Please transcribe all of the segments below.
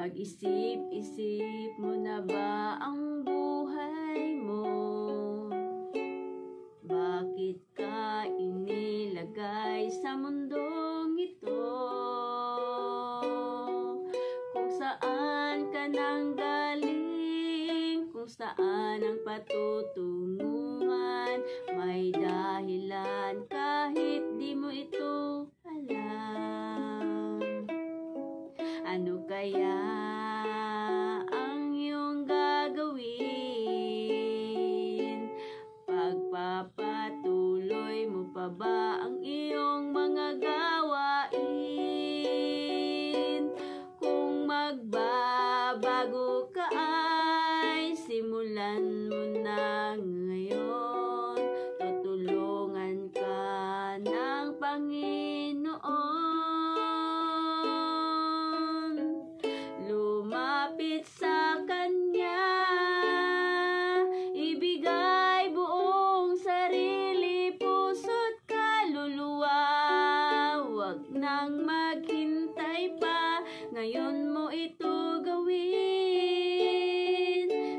Pag-isip-isip mo na ba ang buhay mo? Bakit ka inilagay sa mundong ito? Kung saan ka nang galing, kung saan ang patutunguhan, may dahilan kahit di mo ito alam. Ano kaya ang iyong gagawin? Pagpapatuloy mo pa ba ang iyong mga gawain? Kung magbabago ka ay simulan mo na ngayon. Tutulungan ka ng Panginoon. Lumapit sa Kanya, ibigay buong sarili, puso't kaluluwa. Huwag nang maghintay pa, ngayon mo ito gawin.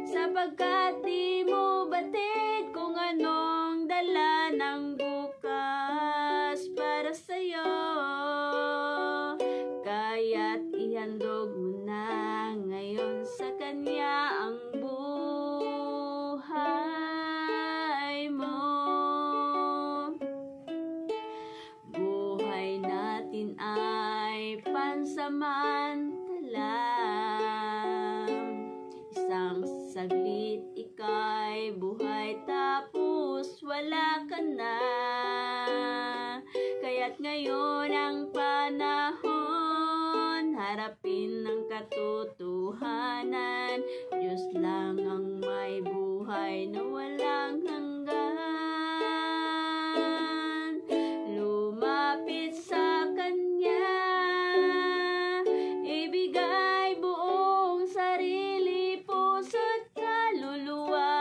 Sapagkat di mo batid kung anong dala ng bukas para sa'yo. Kaya't ihandog mo na ngayon sa Kanya ang buhay mo. Buhay natin ay pansamantala. Isang saglit ika'y buhay tapos wala ka na. Kaya't ngayon ang panahon, harapin ang katotohanan. Diyos lang ang may buhay na walang hanggan. Lumapit sa Kanya, ibigay buong sarili, puso't kaluluwa.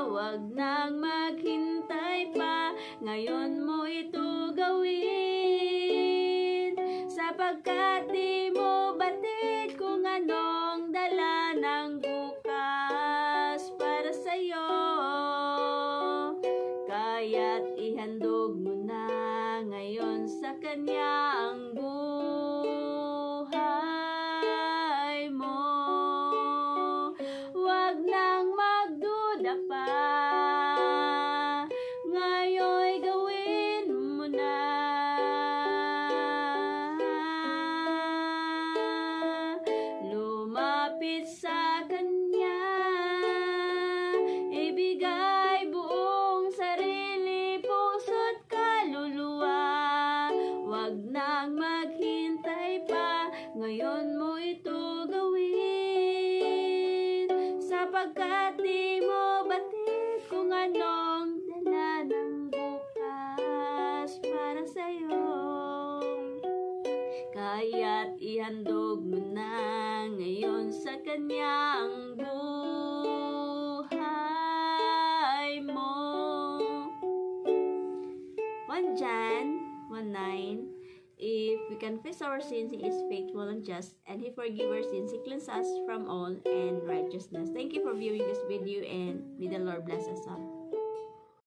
Huwag nang maghintay pa, ngayon mo ito gawin. Sapagkat di mo batid kung anong dala ng bukas para sa'yo. Kaya't ihandog mo na ngayon sa Kanya ang buhay mo. Huwag nang magduda pa, ngayon'y gawin mo na. Lumapit sa Kanya, ibigay buong sarili, puso't kaluluwa. Huwag nang maghintay pa, ngayon mo ito gawin. Sapagkat di mo batid kung anong dala ng bukas para sa'yo. Kaya't ihandog mo na ngayon sa Kanya ang buhay mo. 1 John 1:9. If we confess our sins, He is faithful and just, and He forgives our sins. He cleanses us from all unrighteousness. Thank you for viewing this video, and may the Lord bless us all.